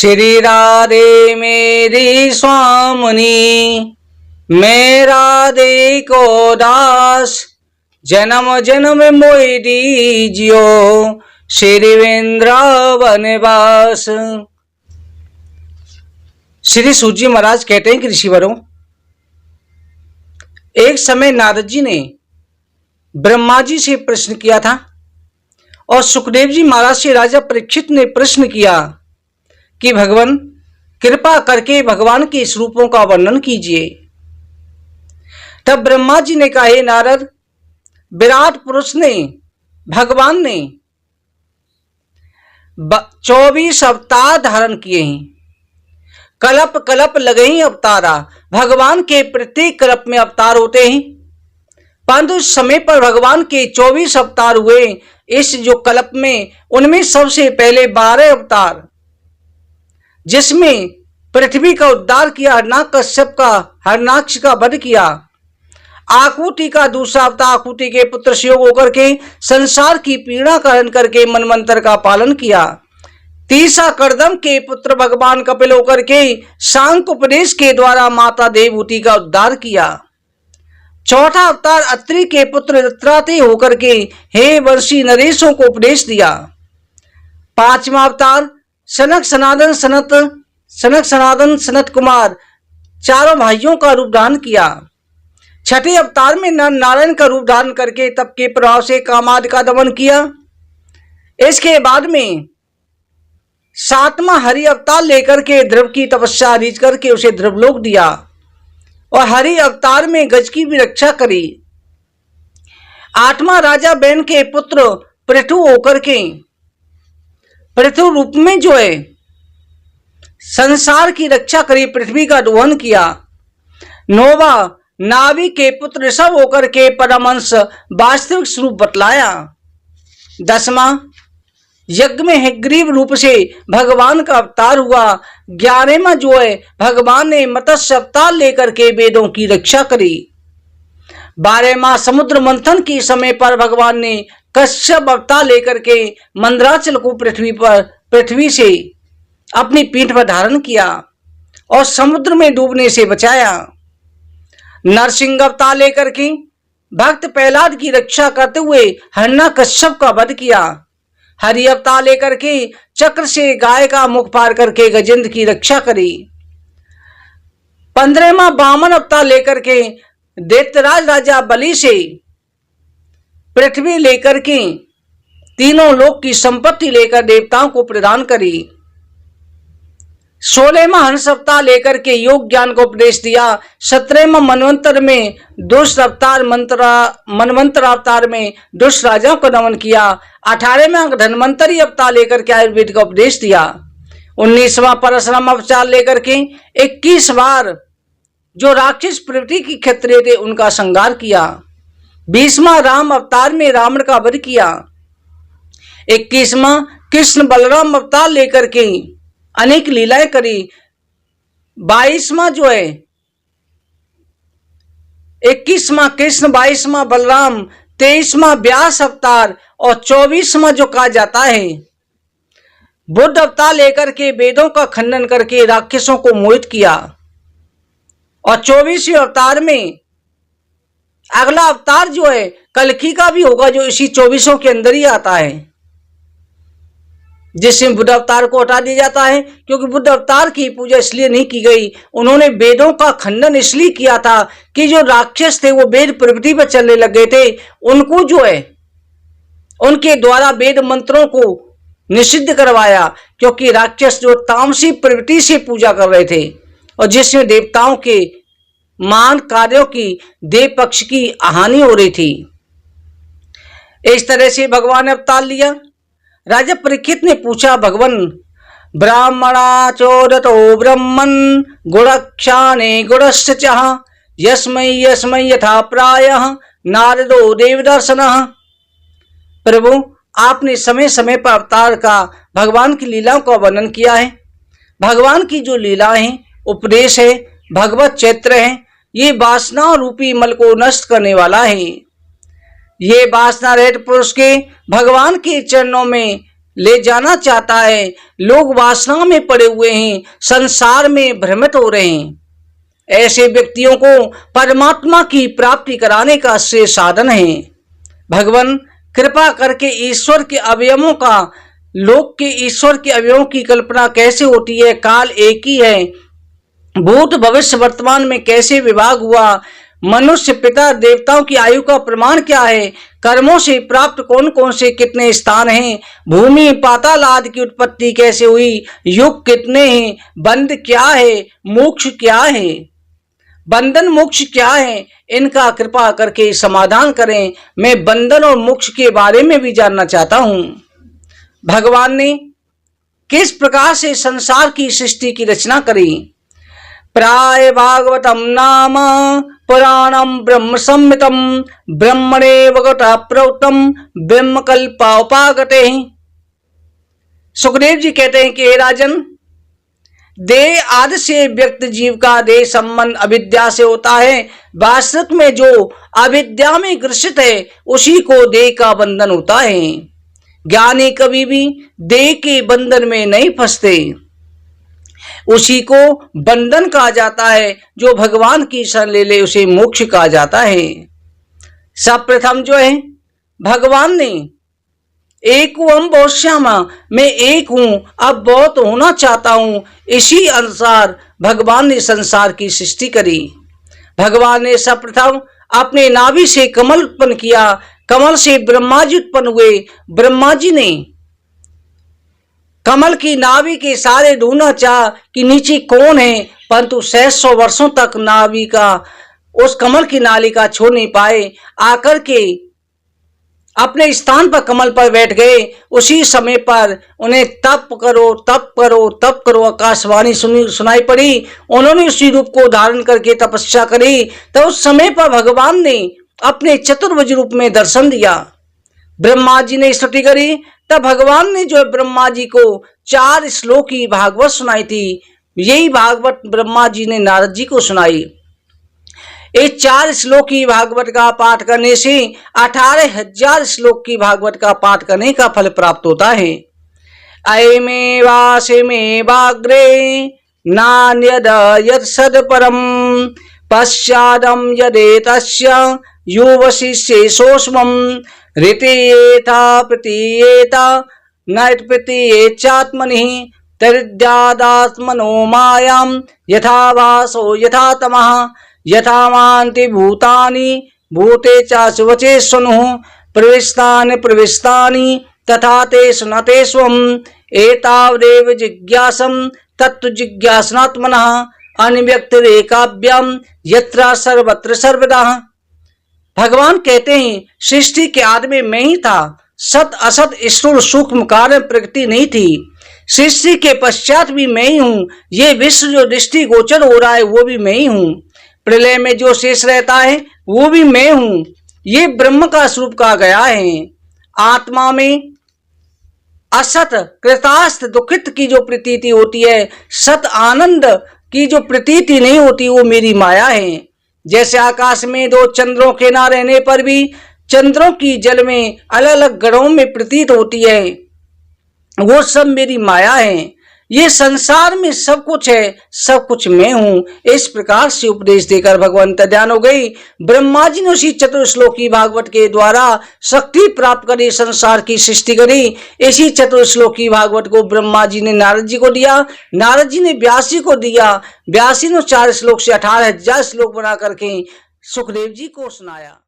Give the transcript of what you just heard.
श्री राधे मेरी स्वामिनी, मैं राधे को दास, जन्म जन्म मोहि दीजियो श्री वृंदावनवास। श्री सूत जी महाराज कहते हैं कि ऋषिवरों, एक समय नारद जी ने ब्रह्मा जी से प्रश्न किया था और सुखदेव जी महाराज से राजा परीक्षित ने प्रश्न किया कि भगवान कृपा करके भगवान के स्वरूपों का वर्णन कीजिए। तब ब्रह्मा जी ने कहा, हे नारद, विराट पुरुष ने भगवान ने 24 अवतार धारण किए हैं। कल्प कल्प लगे ही अवतारा, भगवान के प्रत्येक कल्प में अवतार होते हैं, परंतु उस समय पर भगवान के 24 अवतार हुए। इस जो कल्प में उनमें सबसे पहले 12 अवतार, जिसमें पृथ्वी का उद्धार किया, हिरण्यकश्यप का हरणाक्ष का वध किया, आकुति का दूसरा अवतार आकुति के पुत्र से योग होकर के संसार की पीड़ा का हरण करके मनमंत्र का पालन किया। तीसरा कर्दम के पुत्र भगवान कपिल होकर के सांख्य उपदेश के द्वारा माता देवहूति का उद्धार किया। चौथा अवतार अत्रि के पुत्र दत्तात्रेय होकर के हे वर्षी नरेशों को उपदेश दिया। पांचवा अवतार सनक सनातन सनत कुमार चारों भाइयों का रूप धारण किया। छठे अवतार में नारायण का रूप धारण करके तप के प्रभाव से कामादि का दमन किया। इसके बाद में सातवां हरि अवतार लेकर के ध्रुव की तपस्या रीच करके उसे ध्रुवलोक दिया और हरि अवतार में गज की भी रक्षा करी। आठवां राजा बैन के पुत्र पृथु होकर के पृथु रूप में जो है संसार की रक्षा करी, पृथ्वी का दोहन किया। नौवा नाभि के पुत्र ऋषभ होकर के परमहंस वास्तविक स्वरूप बतलाया। 10वां यज्ञ में हयग्रीव रूप से भगवान का अवतार हुआ। 11वां जो है भगवान ने मत्स्य अवतार लेकर के वेदों की रक्षा करी। 12वां समुद्र मंथन के समय पर भगवान ने कश्यप अवतार लेकर के मंदराचल को पृथ्वी से अपनी पीठ पर धारण किया और समुद्र में डूबने से बचाया। नरसिंह अवतार लेकर के भक्त प्रहलाद की रक्षा करते हुए हिरण्यकश्यप का वध किया। हरि अवतार लेकर के चक्र से गाय का मुख पार करके गजेंद्र की रक्षा करी। 15वां वामन अवतार लेकर के दैत्यराज राजा बलि से पृथ्वी लेकर के तीनों लोक की संपत्ति लेकर देवताओं को प्रदान करी। 16वां हंस अवतार लेकर के योग ज्ञान को उपदेश दिया। 17वां मनवंतर में दुष्ट अवतार मनवंतर अवतार में दुष्ट राजाओं को दमन किया। 18वां धन्वंतरी अवतार लेकर के आयुर्वेद का उपदेश दिया। 19वां परशुराम अवतार लेकर के 21 बार जो राक्षस प्रवृत्ति की क्षत्रिय थे उनका संहार किया। 20वां राम अवतार में रावण का वध किया। 21वां कृष्ण बलराम अवतार लेकर के अनेक लीलाएं करी। 22वां जो है 21वां कृष्ण, 22वां बलराम, 23वां व्यास अवतार और 24वां जो कहा जाता है बुद्ध अवतार लेकर के वेदों का खंडन करके राक्षसों को मोहित किया। और 24वें अवतार में अगला अवतार जो है कल्कि का भी होगा, जो इसी 24 के अंदर ही आता है, जिसमें बुद्ध अवतार को हटा दिया जाता है। क्योंकि बुद्ध अवतार की पूजा इसलिए नहीं की गई, उन्होंने वेदों का खंडन इसलिए किया था कि जो राक्षस थे वो वेद प्रवृत्ति पर चलने लग गए थे, उनको जो है उनके द्वारा वेद मंत्रों को निषिद्ध करवाया। क्योंकि राक्षस जो तामसी प्रवृत्ति से पूजा कर रहे थे और जिसमें देवताओं के मान कार्यों की देव पक्ष की हानि हो रही थी। इस तरह से भगवान ने अवतार लिया। राजा परीक्षित ने पूछा, भगवान ब्राह्मणा चोदतो ब्रह्मन् गुणक्षाणे गुणश्च चः यस्मै यस्मै यथा प्रायः नारदो देवदर्शनः। प्रभु, आपने समय समय पर अवतार का भगवान की लीलाओं का वर्णन किया है। भगवान की जो लीलाएं हैं, उपदेश है, भगवत चैत्र है, ये वासना रूपी मल को नष्ट करने वाला है। ये वासना रहित पुरुष के भगवान के चरणों में ले जाना चाहता है। लोग वासना में पड़े हुए हैं, संसार में भ्रमित हो रहे हैं। ऐसे व्यक्तियों को परमात्मा की प्राप्ति कराने का श्रेय साधन है। भगवान कृपा करके ईश्वर के अवयवों का, लोक के ईश्वर के अवयवों की कल्पना कैसे होती है? काल एक ही है, भूत भविष्य वर्तमान में कैसे विभाग हुआ? मनुष्य पिता देवताओं की आयु का प्रमाण क्या है? कर्मों से प्राप्त कौन कौन से कितने स्थान हैं? भूमि पाताल आदि की उत्पत्ति कैसे हुई? युग कितने हैं? बंध क्या है? मोक्ष क्या है? बंधन मोक्ष क्या है? इनका कृपा करके समाधान करें। मैं बंधन और मोक्ष के बारे में भी जानना चाहता हूं। भगवान ने किस प्रकार से संसार की सृष्टि की रचना करी? प्राय भागवतम नाम पुराणम ब्रह्म संहितम ब्रह्मणे वगता प्रोक्तम ब्रह्म कल्पोपागते। सुखदेव जी कहते हैं कि हे राजन, देह आदि से व्यक्त जीव का देह संबंध अविद्या से होता है। वास्तव में जो अविद्या में ग्रसित है उसी को देह का बंधन होता है। ज्ञानी कभी भी देह के बंधन में नहीं फंसते, उसी को बंधन कहा जाता है। जो भगवान की शरण ले ले उसे मोक्ष कहा जाता है। सब प्रथम जो है, भगवान ने एक हूं हम बहुत श्यामा, मैं एक हूं अब बहुत होना चाहता हूं, इसी अनुसार भगवान ने संसार की सृष्टि करी। भगवान ने सर्वप्रथम अपने नाभि से कमल उत्पन्न किया, कमल से ब्रह्मा जी उत्पन्न हुए। ब्रह्मा जी ने कमल की नाभि के सारे ढूंढना चाहा कि नीचे कौन है, परंतु 600 वर्षों तक नाभि का उस कमल की नाली का छोड़ नहीं पाए। आकर के अपने स्थान पर कमल पर बैठ गए। उसी समय पर उन्हें तप करो तप करो तप करो आकाशवाणी सुनाई पड़ी। उन्होंने उसी रूप को धारण करके तपस्या करी। तो उस समय पर भगवान ने अपने चतुर्भुज रूप में दर्शन दिया। ब्रह्मा जी ने स्तुति करी, तब भगवान ने जो ब्रह्मा जी को 4 श्लोक की भागवत सुनाई थी। यही भागवत ब्रह्मा जी ने नारद जी को सुनाई। इस 4 श्लोक की भागवत का पाठ करने से 18,000 श्लोक की भागवत का पाठ करने का फल प्राप्त होता है। अयमे वासे में वाग्रे नान्यद यत् सदपरम पश्चादम यदेतस्य युवशिष्येषोऽस्मं ऋतेयेथा प्रतीयेता न प्रतीयेचात्मनि तरिद्यादात्मनो मायां यथा वासो यथा तमः यथा मान्ति भूतानि भूते च वचे सुनुः प्रविष्टानि प्रविष्टानि तथा तेषु न तेष्वम् एतावदेव जिज्ञासं तत्तु जिज्ञासनात्मनः अनिव्यक्तिरेकाभ्यां यत्र सर्वत्र सर्वदा। भगवान कहते हैं, सृष्टि के आदि में मैं ही था। सत असत स्थूल सूक्ष्म कारण प्रकृति नहीं थी। सृष्टि के पश्चात भी मैं ही हूँ। ये विश्व जो दृष्टि गोचर हो रहा है वो भी मैं ही हूँ। प्रलय में जो शेष रहता है वो भी मैं हूं। ये ब्रह्म का स्वरूप कहा गया है। आत्मा में असत कृतास्थ दुखित की जो प्रतीति होती है, सत आनंद की जो प्रतीति नहीं होती, वो मेरी माया है। जैसे आकाश में 2 चंद्रों के ना रहने पर भी चंद्रों की जल में अलग अलग गणों में प्रतीत होती है, वो सब मेरी माया है। ये संसार में सब कुछ है, सब कुछ मैं हूं। इस प्रकार से उपदेश देकर भगवान का ध्यान हो गई। ब्रह्मा जी ने उसी चतुर्श्लोकी भागवत के द्वारा शक्ति प्राप्त करी, संसार की सृष्टि करी। इसी चतुर्श्लोकी भागवत को ब्रह्मा जी ने नारद जी को दिया, नारद जी ने व्यास जी को दिया। व्यास जी ने 4 श्लोक से 18,000 श्लोक बना करके सुखदेव जी को सुनाया।